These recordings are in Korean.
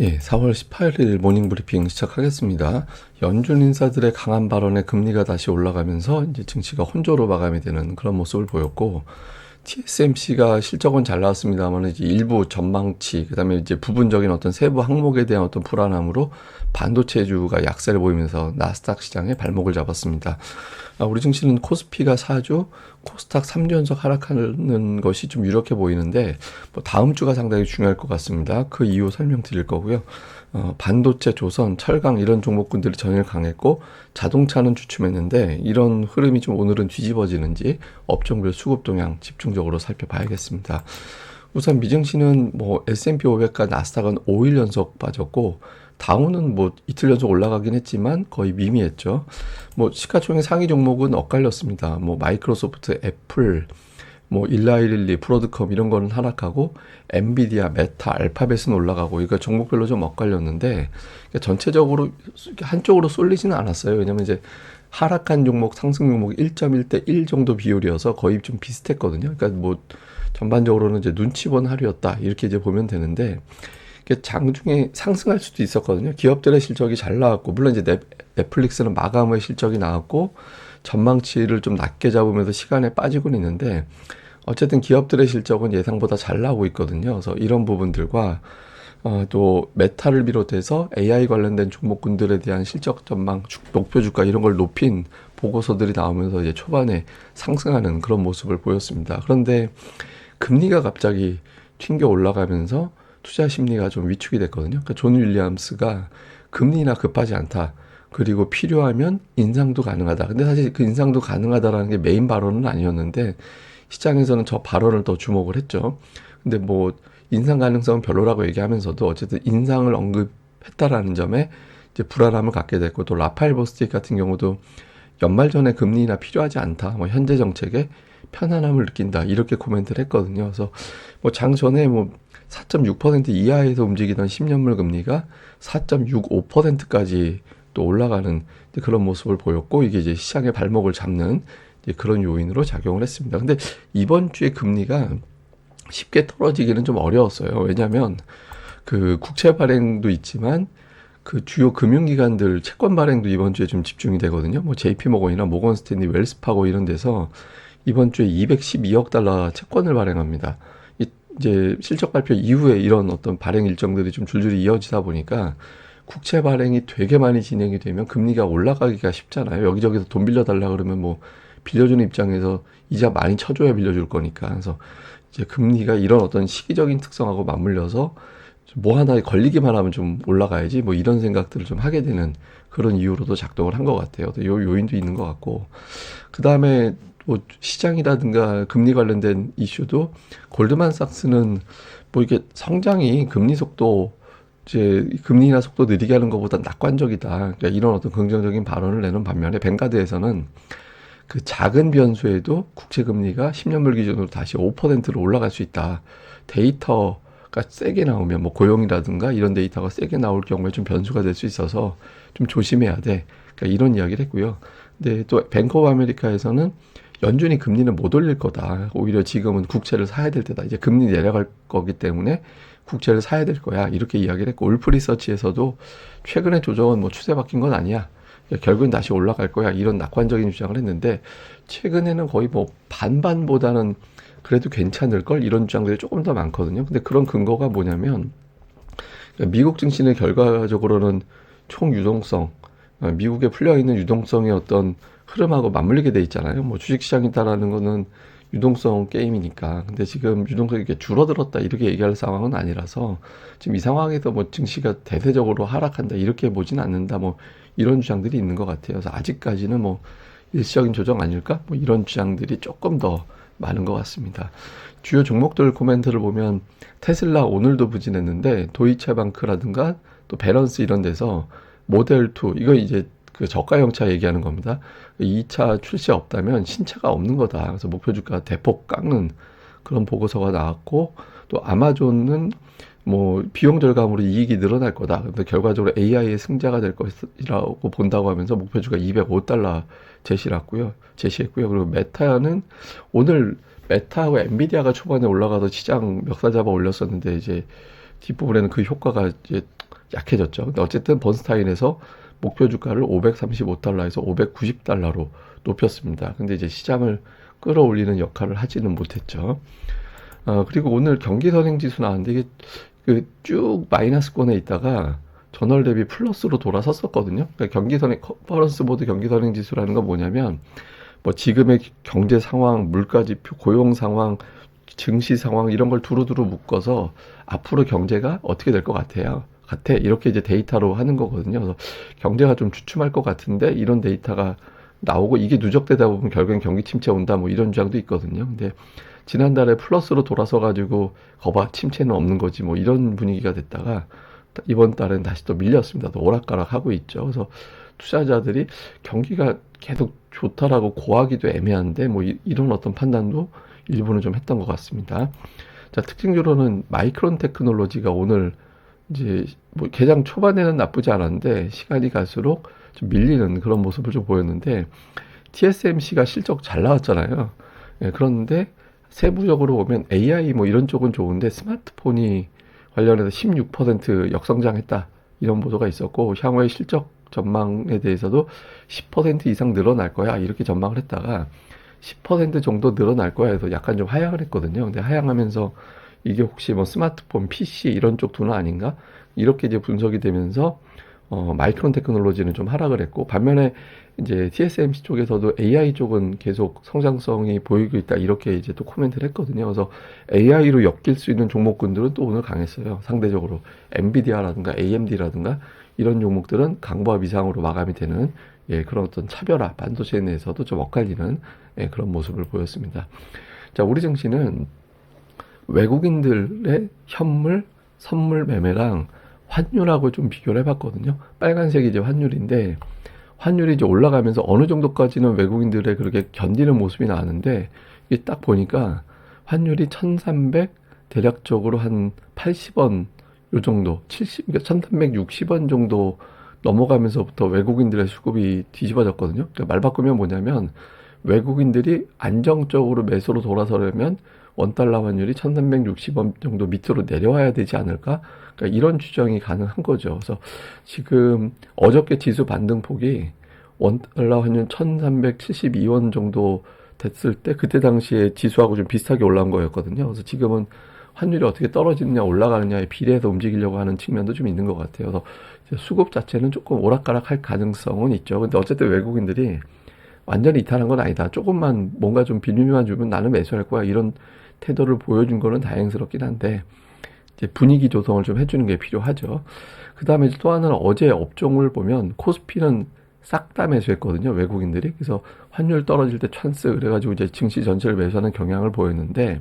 예, 4월 18일 모닝 브리핑 시작하겠습니다. 연준 인사들의 강한 발언에 금리가 다시 올라가면서 이제 증시가 혼조로 마감이 되는 그런 모습을 보였고, TSMC가 실적은 잘 나왔습니다만 이제 일부 전망치, 그다음에 이제 부분적인 어떤 세부 항목에 대한 어떤 불안함으로 반도체주가 약세를 보이면서 나스닥 시장에 발목을 잡았습니다. 우리 증시는 코스피가 4주, 코스닥 3주 연속 하락하는 것이 좀 유력해 보이는데, 뭐 다음 주가 상당히 중요할 것 같습니다. 그 이유 설명드릴 거고요. 반도체, 조선, 철강 이런 종목군들이 전일 강했고 자동차는 주춤했는데 이런 흐름이 좀 오늘은 뒤집어지는지 업종별 수급 동향 집중적으로 살펴봐야겠습니다. 우선 미증시는 뭐 S&P 500과 나스닥은 5일 연속 빠졌고 다우는 뭐 이틀 연속 올라가긴 했지만 거의 미미했죠. 뭐 시가총액 상위 종목은 엇갈렸습니다. 뭐 마이크로소프트, 애플, 뭐 일라이릴리, 브로드컴 이런 거는 하락하고 엔비디아, 메타, 알파벳은 올라가고 이거 종목별로 좀 엇갈렸는데 전체적으로 한쪽으로 쏠리지는 않았어요. 왜냐면 이제 하락한 종목, 상승 종목 1.1대 1 정도 비율이어서 거의 좀 비슷했거든요. 그러니까 뭐 전반적으로는 이제 눈치 본 하루였다 이렇게 이제 보면 되는데 장중에 상승할 수도 있었거든요. 기업들의 실적이 잘 나왔고 물론 이제 넷플릭스는 마감 후에 실적이 나왔고 전망치를 좀 낮게 잡으면서 시간에 빠지고는 있는데 어쨌든 기업들의 실적은 예상보다 잘 나오고 있거든요. 그래서 이런 부분들과 또 메타를 비롯해서 AI 관련된 종목군들에 대한 실적 전망, 목표 주가 이런 걸 높인 보고서들이 나오면서 이제 초반에 상승하는 그런 모습을 보였습니다. 그런데 금리가 갑자기 튕겨 올라가면서 투자 심리가 좀 위축이 됐거든요. 그러니까 존 윌리엄스가 금리나 급하지 않다. 그리고 필요하면 인상도 가능하다. 근데 사실 그 인상도 가능하다라는 게 메인 발언은 아니었는데 시장에서는 저 발언을 더 주목을 했죠. 근데 뭐 인상 가능성은 별로라고 얘기하면서도 어쨌든 인상을 언급했다라는 점에 이제 불안함을 갖게 됐고 또 라파엘 버스틱 같은 경우도 연말 전에 금리나 필요하지 않다. 뭐 현재 정책에 편안함을 느낀다. 이렇게 코멘트를 했거든요. 그래서 뭐 장 전에 뭐 4.6% 이하에서 움직이던 10년물 금리가 4.65%까지 또 올라가는 그런 모습을 보였고 이게 이제 시장의 발목을 잡는 그런 요인으로 작용을 했습니다. 근데 이번 주에 금리가 쉽게 떨어지기는 좀 어려웠어요. 왜냐하면 그 국채 발행도 있지만 그 주요 금융기관들 채권 발행도 이번 주에 좀 집중이 되거든요. 뭐 JP모건이나 모건스탠리, 웰스파고 이런 데서 이번 주에 212억 달러 채권을 발행합니다. 이제 실적 발표 이후에 이런 어떤 발행 일정들이 좀 줄줄이 이어지다 보니까 국채 발행이 되게 많이 진행이 되면 금리가 올라가기가 쉽잖아요. 여기저기서 돈 빌려달라 그러면 뭐 빌려주는 입장에서 이자 많이 쳐줘야 빌려줄 거니까. 그래서 이제 금리가 이런 어떤 시기적인 특성하고 맞물려서 뭐 하나에 걸리기만 하면 좀 올라가야지 뭐 이런 생각들을 좀 하게 되는 그런 이유로도 작동을 한 것 같아요. 요 요인도 있는 것 같고 그 다음에 뭐 시장이라든가 금리 관련된 이슈도 골드만삭스는 뭐 이게 성장이 금리 속도 이제 금리나 속도 느리게 하는 것보다 낙관적이다. 그러니까 이런 어떤 긍정적인 발언을 내는 반면에 뱅가드에서는 그 작은 변수에도 국채 금리가 10년물 기준으로 다시 5%로 올라갈 수 있다. 데이터가 세게 나오면 뭐 고용이라든가 이런 데이터가 세게 나올 경우에 좀 변수가 될 수 있어서 좀 조심해야 돼. 그러니까 이런 이야기를 했고요. 근데 또 뱅크 오브 아메리카에서는 연준이 금리는 못 올릴 거다. 오히려 지금은 국채를 사야 될 때다. 이제 금리 내려갈 거기 때문에 국채를 사야 될 거야. 이렇게 이야기를 했고 울프 리서치에서도 최근의 조정은 뭐 추세 바뀐 건 아니야. 결국엔 다시 올라갈 거야. 이런 낙관적인 주장을 했는데 최근에는 거의 뭐 반반보다는 그래도 괜찮을 걸 이런 주장들이 조금 더 많거든요. 근데 그런 근거가 뭐냐면 미국 증시는 결과적으로는 총유동성, 미국에 풀려있는 유동성의 어떤 흐름하고 맞물리게 돼 있잖아요. 뭐 주식시장이다라는 거는 유동성 게임이니까. 근데 지금 유동성이 이렇게 줄어들었다 이렇게 얘기할 상황은 아니라서 지금 이 상황에서 뭐 증시가 대대적으로 하락한다 이렇게 보진 않는다. 뭐 이런 주장들이 있는 것 같아요. 그래서 아직까지는 뭐 일시적인 조정 아닐까? 뭐 이런 주장들이 조금 더 많은 것 같습니다. 주요 종목들 코멘트를 보면 테슬라 오늘도 부진했는데 도이체방크라든가 또 밸런스 이런 데서 모델 2 이거 이제 그 저가형차 얘기하는 겁니다. 2차 출시 없다면 신차가 없는 거다. 그래서 목표 주가 대폭 깎는 그런 보고서가 나왔고 또 아마존은 뭐 비용 절감으로 이익이 늘어날 거다. 근데 결과적으로 AI의 승자가 될 것이라고 본다고 하면서 목표 주가 205달러 제시했고요. 그리고 메타는 오늘 메타하고 엔비디아가 초반에 올라가서 시장 멱살 잡아 올렸었는데 이제 뒷부분에는 그 효과가 이제 약해졌죠. 근데 어쨌든 번스타인에서 목표 주가를 535달러에서 590달러로 높였습니다. 근데 이제 시장을 끌어올리는 역할을 하지는 못했죠. 그리고 오늘 경기 선행 지수 나왔는데 이게 그 쭉 마이너스권에 있다가 전월 대비 플러스로 돌아섰었거든요. 그러니까 경기 선행 컨퍼런스 보드 경기 선행 지수라는 건 뭐냐면 뭐 지금의 경제 상황, 물가 지표, 고용 상황, 증시 상황 이런 걸 두루두루 묶어서 앞으로 경제가 어떻게 될 것 같아 이렇게 이제 데이터로 하는 거거든요. 그래서 경제가 좀 주춤할 것 같은데 이런 데이터가 나오고 이게 누적되다 보면 결국엔 경기 침체 온다 뭐 이런 주장도 있거든요. 근데 지난달에 플러스로 돌아서 가지고 거봐 침체는 없는 거지 뭐 이런 분위기가 됐다가 이번 달엔 다시 또 밀렸습니다. 또 오락가락 하고 있죠. 그래서 투자자들이 경기가 계속 좋다라고 고하기도 애매한데 뭐 이런 어떤 판단도 일부는 좀 했던 것 같습니다. 자, 특징적으로는 마이크론 테크놀로지가 오늘 이제 뭐 개장 초반에는 나쁘지 않았는데 시간이 갈수록 좀 밀리는 그런 모습을 좀 보였는데 TSMC가 실적 잘 나왔잖아요. 예, 그런데 세부적으로 보면 AI 뭐 이런 쪽은 좋은데 스마트폰이 관련해서 16% 역성장했다 이런 보도가 있었고 향후의 실적 전망에 대해서도 10% 이상 늘어날 거야 이렇게 전망을 했다가 10% 정도 늘어날 거야 해서 약간 좀 하향을 했거든요. 근데 하향하면서 이게 혹시 뭐 스마트폰, PC 이런 쪽 둔화 아닌가? 이렇게 이제 분석이 되면서 마이크론 테크놀로지는 좀 하락을 했고 반면에 이제 TSMC 쪽에서도 AI 쪽은 계속 성장성이 보이고 있다 이렇게 이제 또 코멘트를 했거든요. 그래서 AI로 엮일 수 있는 종목군들은 또 오늘 강했어요. 상대적으로 엔비디아라든가 AMD라든가 이런 종목들은 강보합 이상으로 마감이 되는 예, 그런 어떤 차별화 반도체 내에서도 좀 엇갈리는 예, 그런 모습을 보였습니다. 자, 우리 증시는 외국인들의 현물, 선물 매매랑 환율하고 좀 비교를 해봤거든요. 빨간색이 이제 환율인데 환율이 이제 올라가면서 어느 정도까지는 외국인들의 그렇게 견디는 모습이 나왔는데 이게 딱 보니까 환율이 1300 대략적으로 한 80원 요 정도 그러니까 1360원 정도 넘어가면서부터 외국인들의 수급이 뒤집어졌거든요. 그러니까 말 바꾸면 뭐냐면 외국인들이 안정적으로 매수로 돌아서려면 원달러 환율이 1360원 정도 밑으로 내려와야 되지 않을까? 그러니까 이런 추정이 가능한 거죠. 그래서 지금 어저께 지수 반등폭이 원달러 환율 1372원 정도 됐을 때 그때 당시에 지수하고 좀 비슷하게 올라온 거였거든요. 그래서 지금은 환율이 어떻게 떨어지느냐 올라가느냐에 비례해서 움직이려고 하는 측면도 좀 있는 것 같아요. 그래서 수급 자체는 조금 오락가락할 가능성은 있죠. 근데 어쨌든 외국인들이 완전히 이탈한 건 아니다. 조금만 뭔가 좀 빌미만 주면 나는 매수할 거야. 이런 태도를 보여준 거는 다행스럽긴 한데 이제 분위기 조성을 좀 해주는 게 필요하죠. 그 다음에 또 하나는 어제 업종을 보면 코스피는 싹 다 매수했거든요. 외국인들이. 그래서 환율 떨어질 때 찬스 그래가지고 이제 증시 전체를 매수하는 경향을 보였는데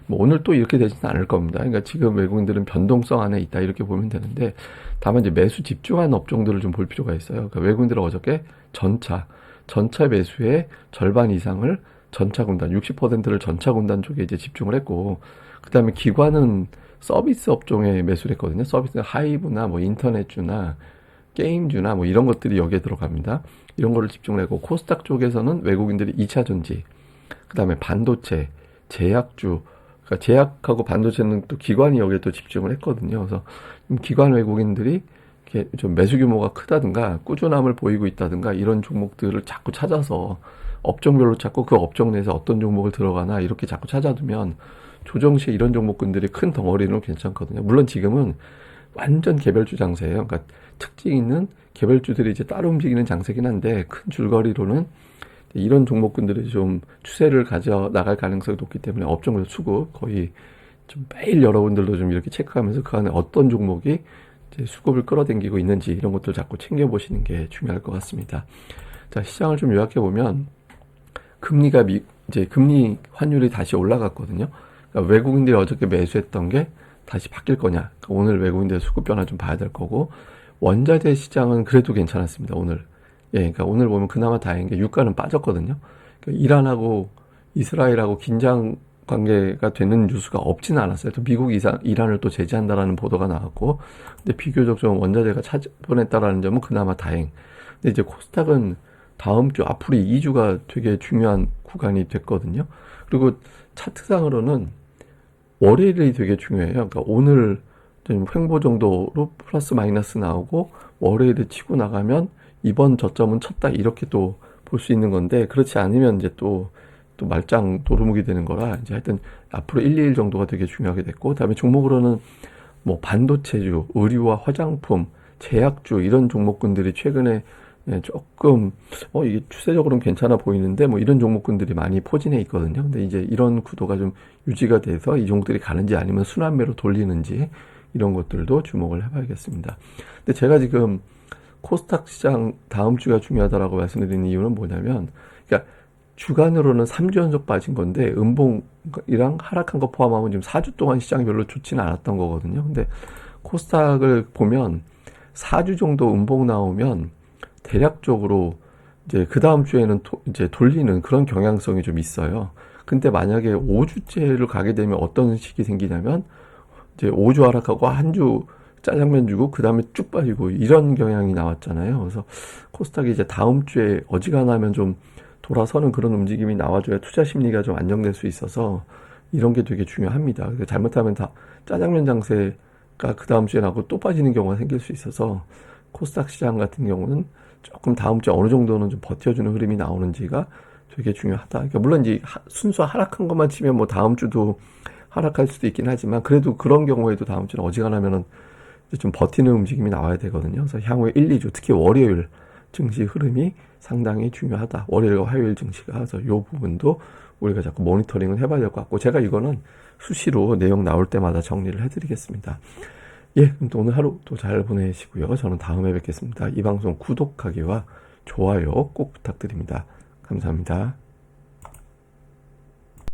뭐 오늘 또 이렇게 되지는 않을 겁니다. 그러니까 지금 외국인들은 변동성 안에 있다 이렇게 보면 되는데 다만 이제 매수 집중한 업종들을 좀 볼 필요가 있어요. 그러니까 외국인들은 어저께 전차 매수의 절반 이상을 전차 군단, 60%를 전차 군단 쪽에 이제 집중을 했고, 그 다음에 기관은 서비스 업종에 매수를 했거든요. 서비스 하이브나 뭐 인터넷주나 게임주나 뭐 이런 것들이 여기에 들어갑니다. 이런 거를 집중을 했고, 코스닥 쪽에서는 외국인들이 2차 전지, 그 다음에 반도체, 제약주, 그러니까 제약하고 반도체는 또 기관이 여기에 또 집중을 했거든요. 그래서 기관 외국인들이 이렇게 좀 매수 규모가 크다든가 꾸준함을 보이고 있다든가 이런 종목들을 자꾸 찾아서 업종별로 자꾸 그 업종 내에서 어떤 종목을 들어가나 이렇게 자꾸 찾아두면 조정 시에 이런 종목군들이 큰 덩어리는 괜찮거든요. 물론 지금은 완전 개별주 장세예요. 그러니까 특징 있는 개별주들이 이제 따로 움직이는 장세긴 한데 큰 줄거리로는 이런 종목군들이 좀 추세를 가져 나갈 가능성이 높기 때문에 업종별 수급 거의 좀 매일 여러분들도 좀 이렇게 체크하면서 그 안에 어떤 종목이 이제 수급을 끌어당기고 있는지 이런 것들 자꾸 챙겨보시는 게 중요할 것 같습니다. 자, 시장을 좀 요약해 보면 금리가 이제 금리 환율이 다시 올라갔거든요. 그러니까 외국인들이 어저께 매수했던 게 다시 바뀔 거냐. 그러니까 오늘 외국인들의 수급 변화 좀 봐야 될 거고 원자재 시장은 그래도 괜찮았습니다. 오늘. 예, 그러니까 오늘 보면 그나마 다행인 게 유가는 빠졌거든요. 그러니까 이란하고 이스라엘하고 긴장 관계가 되는 뉴스가 없지는 않았어요. 또 미국이 이란을 또 제재한다라는 보도가 나왔고, 근데 비교적 좀 원자재가 차분했다라는 점은 그나마 다행. 근데 이제 코스닥은 다음 주 앞으로 2주가 되게 중요한 구간이 됐거든요. 그리고 차트상으로는 월요일이 되게 중요해요. 그러니까 오늘 좀 횡보 정도로 플러스 마이너스 나오고 월요일에 치고 나가면 이번 저점은 쳤다 이렇게 또 볼 수 있는 건데 그렇지 않으면 이제 또 말짱 도루묵이 되는 거라 이제 하여튼 앞으로 1, 2일 정도가 되게 중요하게 됐고 그다음에 종목으로는 뭐 반도체주, 의류와 화장품, 제약주 이런 종목군들이 최근에 조금 이게 추세적으로는 괜찮아 보이는데 뭐 이런 종목군들이 많이 포진해 있거든요. 근데 이제 이런 구도가 좀 유지가 돼서 이 종목들이 가는지 아니면 순환매로 돌리는지 이런 것들도 주목을 해봐야겠습니다. 근데 제가 지금 코스닥 시장 다음 주가 중요하다라고 말씀드리는 이유는 뭐냐면, 그러니까 주간으로는 3주 연속 빠진 건데 음봉이랑 하락한 거 포함하면 지금 4주 동안 시장이 별로 좋지는 않았던 거거든요. 근데 코스닥을 보면 4주 정도 음봉 나오면 대략적으로 이제 그 다음 주에는 이제 돌리는 그런 경향성이 좀 있어요. 근데 만약에 5주째를 가게 되면 어떤 식이 생기냐면 이제 5주 하락하고 한 주 짜장면 주고 그 다음에 쭉 빠지고 이런 경향이 나왔잖아요. 그래서 코스닥이 이제 다음 주에 어지간하면 좀 돌아서는 그런 움직임이 나와줘야 투자 심리가 좀 안정될 수 있어서 이런 게 되게 중요합니다. 잘못하면 다 짜장면 장세가 그 다음 주에 나고 또 빠지는 경우가 생길 수 있어서 코스닥 시장 같은 경우는 조금 다음 주에 어느 정도는 좀 버텨주는 흐름이 나오는지가 되게 중요하다. 그러니까 물론 이제 순수 하락한 것만 치면 뭐 다음 주도 하락할 수도 있긴 하지만 그래도 그런 경우에도 다음 주는 어지간하면은 좀 버티는 움직임이 나와야 되거든요. 그래서 향후에 1, 2주 특히 월요일 증시 흐름이 상당히 중요하다. 월요일과 화요일 증시가. 그래서 이 부분도 우리가 자꾸 모니터링을 해봐야 될 것 같고 제가 이거는 수시로 내용 나올 때마다 정리를 해드리겠습니다. 예, 그럼 또 오늘 하루 또 잘 보내시고요. 저는 다음에 뵙겠습니다. 이 방송 구독하기와 좋아요 꼭 부탁드립니다. 감사합니다.